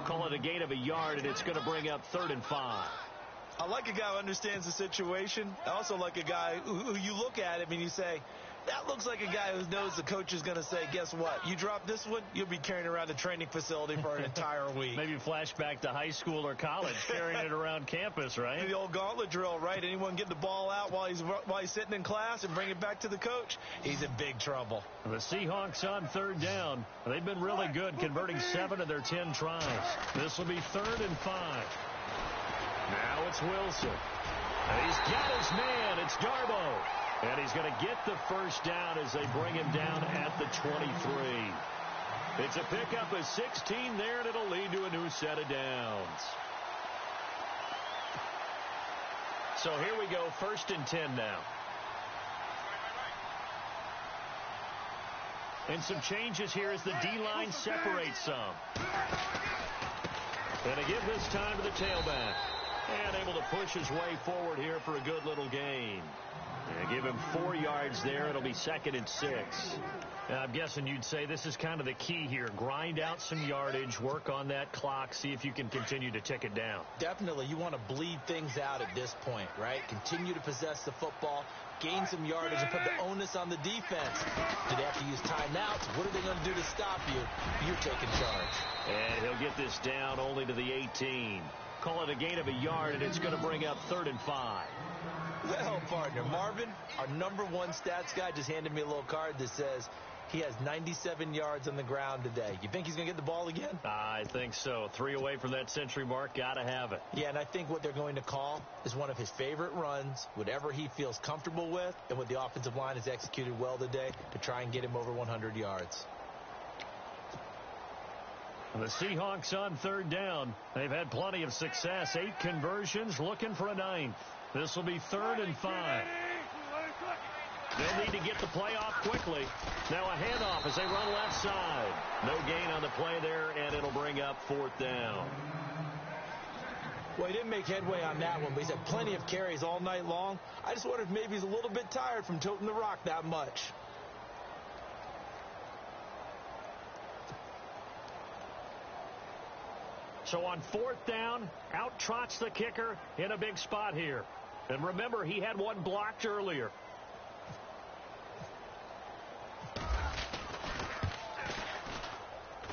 Call it a gain of a yard, and it's going to bring up 3rd and 5. I like a guy who understands the situation. I also like a guy who you look at him and you say, that looks like a guy who knows the coach is going to say, guess what? You drop this one, you'll be carrying around the training facility for an entire week. Maybe flashback to high school or college, carrying it around campus, right? The old gauntlet drill, right? Anyone get the ball out while he's sitting in class and bring it back to the coach? He's in big trouble. The Seahawks on 3rd down. They've been really good, converting 7 of their 10 tries. This will be 3rd and 5. Now it's Wilson. And he's got his man. It's Darbo. And he's going to get the first down as they bring him down at the 23. It's a pickup of 16 there, and it'll lead to a new set of downs. So here we go, 1st and 10 now. And some changes here as the D-line separates some. And they give this time to the tailback. And able to push his way forward here for a good little gain. And give him 4 yards there. It'll be 2nd and 6. And I'm guessing you'd say this is kind of the key here. Grind out some yardage, work on that clock, see if you can continue to tick it down. Definitely. You want to bleed things out at this point, right? Continue to possess the football, gain some yardage, and put the onus on the defense. Do they have to use timeouts? What are they going to do to stop you? You're taking charge. And he'll get this down only to the 18. Call it a gain of a yard, and it's going to bring up 3rd and 5. Well, partner, Marvin, our #1 stats guy, just handed me a little card that says he has 97 yards on the ground today. You think he's going to get the ball again? I think so. 3 away from that century mark. Got to have it. Yeah, and I think what they're going to call is one of his favorite runs, whatever he feels comfortable with, and what the offensive line has executed well today to try and get him over 100 yards. The Seahawks on 3rd down. They've had plenty of success. 8 conversions, looking for a 9th. This will be 3rd and 5. They'll need to get the play off quickly. Now a handoff as they run left side. No gain on the play there, and it'll bring up 4th down. Well, he didn't make headway on that one, but he's had plenty of carries all night long. I just wonder if maybe he's a little bit tired from toting the rock that much. So on 4th down, out trots the kicker in a big spot here. And remember, he had one blocked earlier.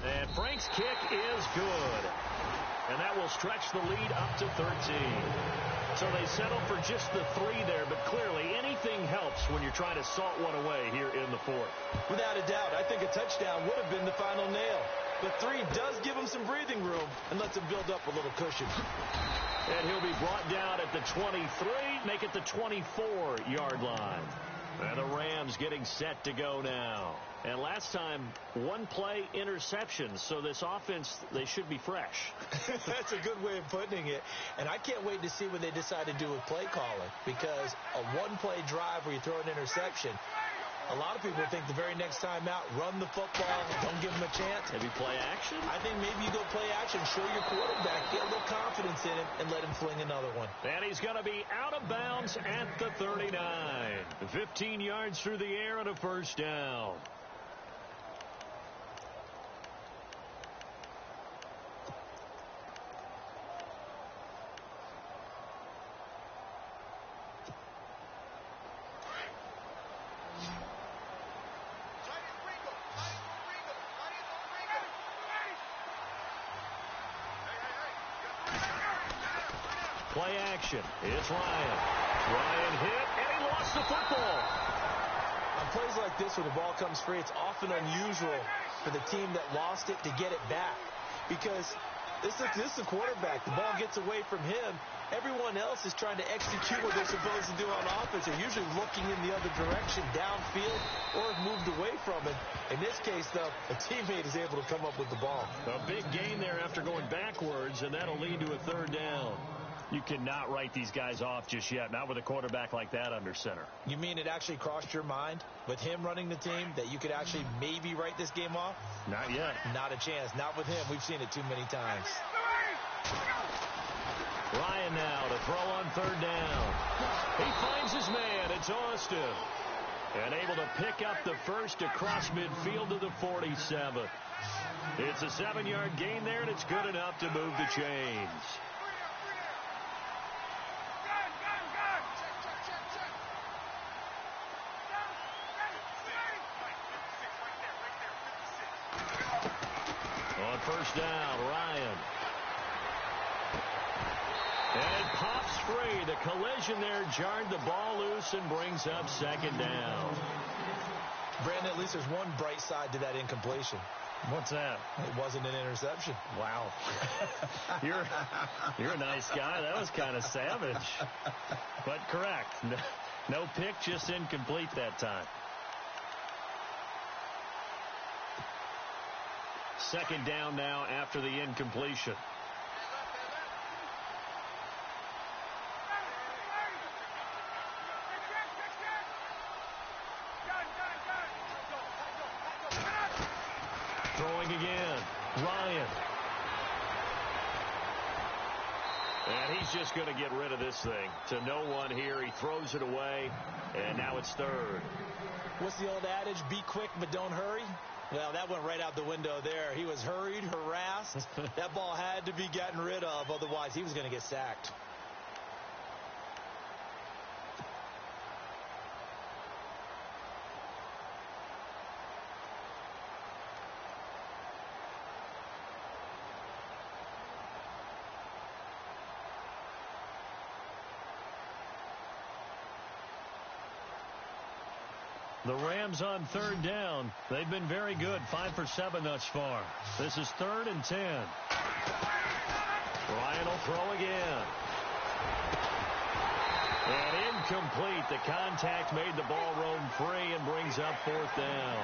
And Frank's kick is good. And that will stretch the lead up to 13. So they settle for just the 3 there, but clearly anything helps when you're trying to salt one away here in the 4th. Without a doubt, I think a touchdown would have been the final nail. But 3 does give him some breathing room and lets him build up a little cushion. And he'll be brought down at the 23, make it the 24-yard line. And the Rams getting set to go now. And last time, 1-play interception. So this offense, they should be fresh. That's a good way of putting it. And I can't wait to see what they decide to do with play calling. Because a 1-play drive where you throw an interception, a lot of people think the very next time out, run the football, don't give him a chance. Maybe play action? I think maybe you go play action, show your quarterback, get a little confidence in him, and let him fling another one. And he's going to be out of bounds at the 39. 15 yards through the air and a 1st down. Play action. It's Ryan. Ryan hit, and he lost the football. On plays like this where the ball comes free, it's often unusual for the team that lost it to get it back. Because this is the quarterback. The ball gets away from him. Everyone else is trying to execute what they're supposed to do on offense. They're usually looking in the other direction, downfield, or have moved away from it. In this case, though, a teammate is able to come up with the ball. A big gain there after going backwards, and that'll lead to a 3rd down. You cannot write these guys off just yet, not with a quarterback like that under center. You mean it actually crossed your mind with him running the team that you could actually maybe write this game off? Not yet. Not a chance. Not with him. We've seen it too many times. Ryan now to throw on 3rd down. He finds his man. It's Austin. And able to pick up the first across midfield to the 47. It's a 7-yard gain there, and it's good enough to move the chains. On 1st down, Ryan. And it pops free. The collision there jarred the ball loose and brings up 2nd down. Brandon, at least there's one bright side to that incompletion. What's that? It wasn't an interception. Wow. You're a nice guy. That was kind of savage. But correct. No pick, just incomplete that time. 2nd down now after the incompletion. Throwing again. Ryan. And he's just going to get rid of this thing. To no one here. He throws it away. And now it's 3rd. What's the old adage? Be quick, but don't hurry. Well, that went right out the window there. He was hurried, harassed. That ball had to be gotten rid of. Otherwise, he was going to get sacked. The Rams on third down. They've been very good, 5 for 7 thus far. This is 3rd and 10. Ryan will throw again. And incomplete. The contact made the ball roam free and brings up 4th down.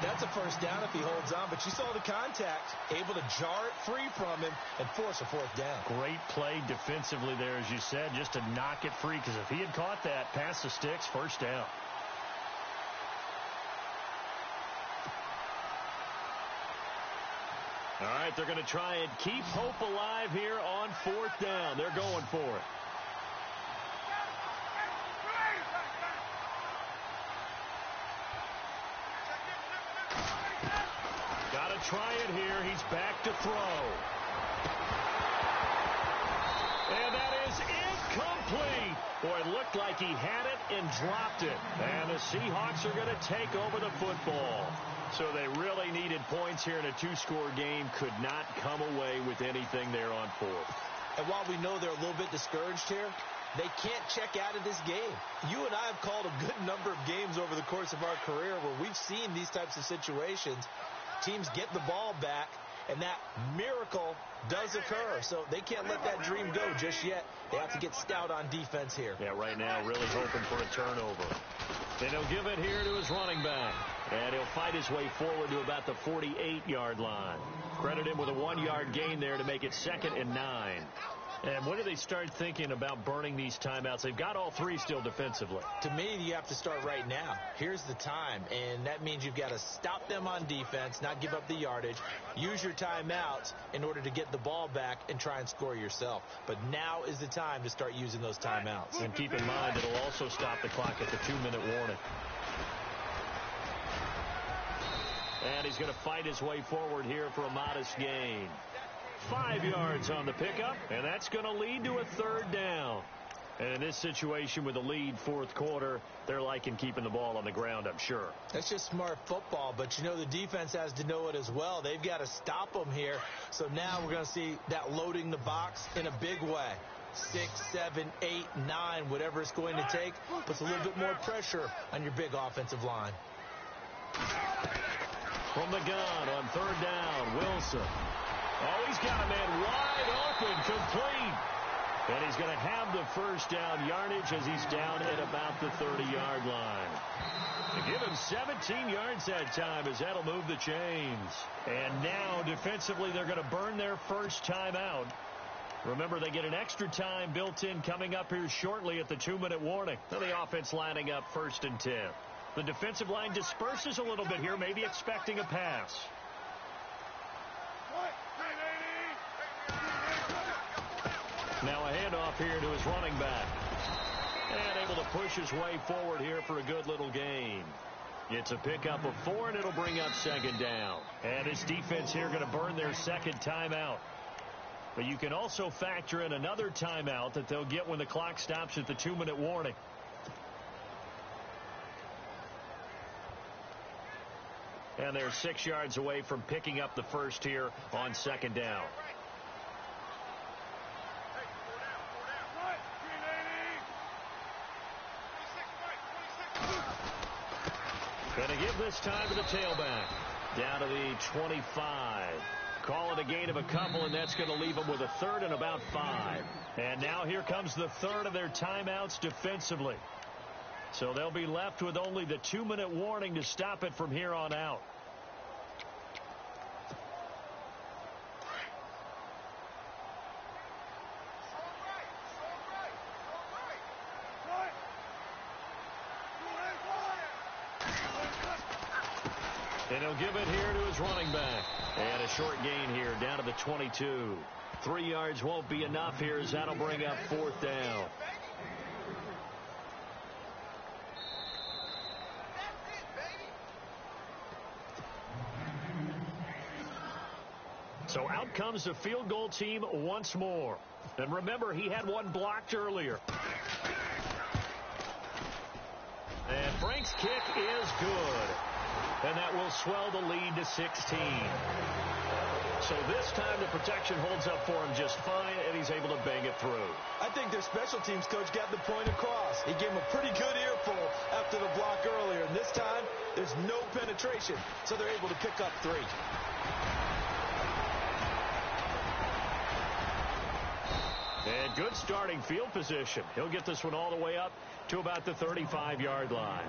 That's a first down if he holds on, but you saw the contact, able to jar it free from him and force a 4th down. Great play defensively there, as you said, just to knock it free, because if he had caught that, past the sticks, 1st down. All right, they're going to try and keep hope alive here on 4th down. They're going for it. Got to try it here. He's back to throw. And that is incomplete. Boy, it looked like he had it and dropped it. And the Seahawks are going to take over the football. So they really needed points here in a 2-score game. Could not come away with anything there on 4th. And while we know they're a little bit discouraged here, they can't check out of this game. You and I have called a good number of games over the course of our career where we've seen these types of situations. Teams get the ball back, and that miracle does occur. So they can't let that dream go just yet. They have to get stout on defense here. Yeah, right now really hoping for a turnover. And he'll give it here to his running back. And he'll fight his way forward to about the 48-yard line. Credit him with a 1-yard gain there to make it 2nd and 9. And when do they start thinking about burning these timeouts? They've got all 3 still defensively. To me, you have to start right now. Here's the time, and that means you've got to stop them on defense, not give up the yardage, use your timeouts in order to get the ball back and try and score yourself. But now is the time to start using those timeouts. And keep in mind, it'll also stop the clock at the 2-minute warning. And he's going to fight his way forward here for a modest gain. 5 yards on the pickup, and that's going to lead to a 3rd down. And in this situation with a lead 4th quarter, they're liking keeping the ball on the ground, I'm sure. That's just smart football, but you know the defense has to know it as well. They've got to stop them here. So now we're going to see that loading the box in a big way. 6, 7, 8, 9, whatever it's going to take, puts a little bit more pressure on your big offensive line. From the gun on 3rd down, Wilson. Oh, he's got a man wide open, complete. And he's going to have the 1st down yardage as he's down at about the 30-yard line. To give him 17 yards that time as that'll move the chains. And now, defensively, they're going to burn their first timeout. Remember, they get an extra time built in coming up here shortly at the 2-minute warning. Now the offense lining up 1st and 10. The defensive line disperses a little bit here, maybe expecting a pass. Now a handoff here to his running back. And able to push his way forward here for a good little gain. It's a pickup of 4, and it'll bring up 2nd down. And this defense here going to burn their 2nd timeout. But you can also factor in another timeout that they'll get when the clock stops at the 2-minute warning. And they're 6 yards away from picking up the first here on 2nd down. Going to give this time to the tailback. Down to the 25. Call it a gain of a couple, and that's going to leave them with a 3rd and about 5. And now here comes the 3rd of their timeouts defensively. So they'll be left with only the 2-minute warning to stop it from here on out. And he'll give it here to his running back. And a short gain here down to the 22. 3 yards won't be enough here as that'll bring up 4th down. So out comes the field goal team once more. And remember, he had one blocked earlier. And Frank's kick is good. And that will swell the lead to 16. So this time the protection holds up for him just fine, and he's able to bang it through. I think their special teams coach got the point across. He gave him a pretty good earful after the block earlier, and this time there's no penetration, so they're able to pick up 3. And good starting field position. He'll get this one all the way up to about the 35-yard line.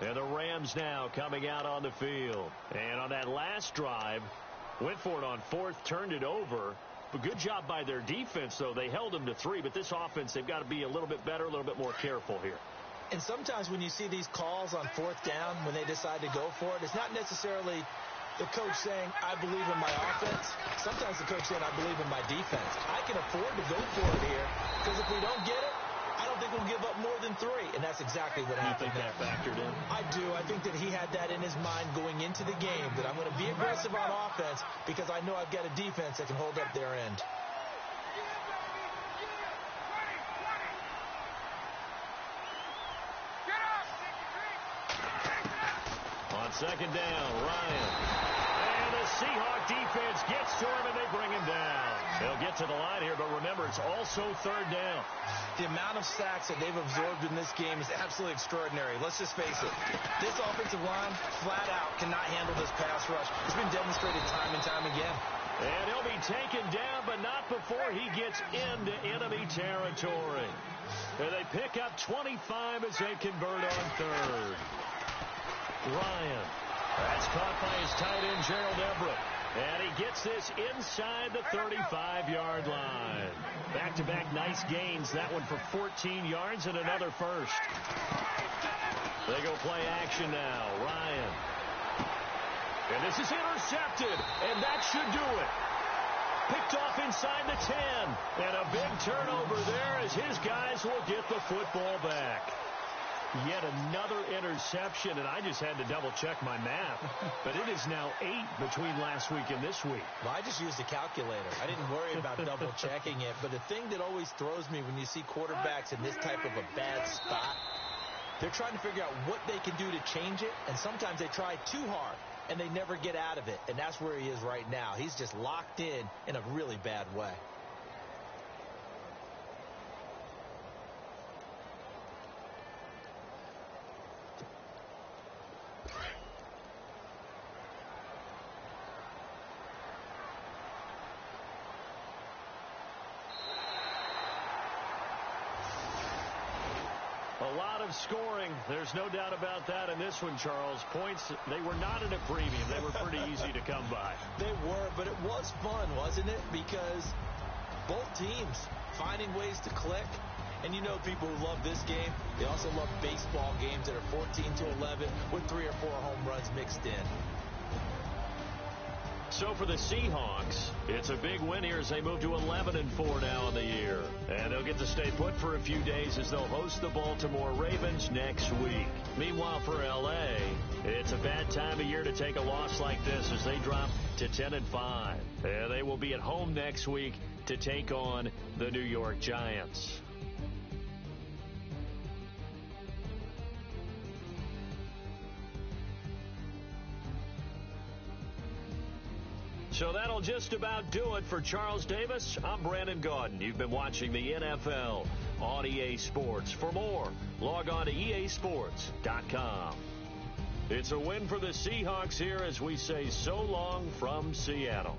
And the Rams now coming out on the field. And on that last drive, went for it on 4th, turned it over. But good job by their defense, though. They held them to 3, but this offense, they've got to be a little bit better, a little bit more careful here. And sometimes when you see these calls on 4th down, when they decide to go for it, it's not necessarily the coach saying, I believe in my offense. Sometimes the coach saying, I believe in my defense. I can afford to go for it here, because if we don't get it, I don't think we'll give up more than 3. And that's exactly what happened. You think that factored in? I do. I think that he had that in his mind going into the game, that I'm going to be aggressive on offense because I know I've got a defense that can hold up their end. On 2nd down, Ryan. And the Seahawk defense gets to him, and they bring him down. They'll get to the line here, but remember, it's also 3rd down. The amount of sacks that they've absorbed in this game is absolutely extraordinary. Let's just face it. This offensive line, flat out, cannot handle this pass rush. It's been demonstrated time and time again. And he'll be taken down, but not before he gets into enemy territory. And they pick up 25 as they convert on 3rd. Ryan. That's caught by his tight end, Gerald Everett. And he gets this inside the 35-yard line. Back-to-back nice gains. That one for 14 yards and another first. They go play action now. Ryan. And this is intercepted. And that should do it. Picked off inside the 10. And a big turnover there as his guys will get the football back. Yet another interception, and I just had to double-check my math. But it is now 8 between last week and this week. Well, I just used a calculator. I didn't worry about double-checking it. But the thing that always throws me when you see quarterbacks in this type of a bad spot, they're trying to figure out what they can do to change it, and sometimes they try too hard, and they never get out of it. And that's where he is right now. He's just locked in a really bad way. A lot of scoring. There's no doubt about that in this one, Charles. Points, they were not at a premium. They were pretty easy to come by. They were, but it was fun, wasn't it? Because both teams finding ways to click. And you know people who love this game, they also love baseball games that are 14-11 with 3 or 4 home runs mixed in. So for the Seahawks, it's a big win here as they move to 11-4 now in the year. And they'll get to stay put for a few days as they'll host the Baltimore Ravens next week. Meanwhile, for L.A., it's a bad time of year to take a loss like this as they drop to 10-5. And they will be at home next week to take on the New York Giants. So that'll just about do it for Charles Davis. I'm Brandon Gaudin. You've been watching the NFL on EA Sports. For more, log on to easports.com. It's a win for the Seahawks here as we say so long from Seattle.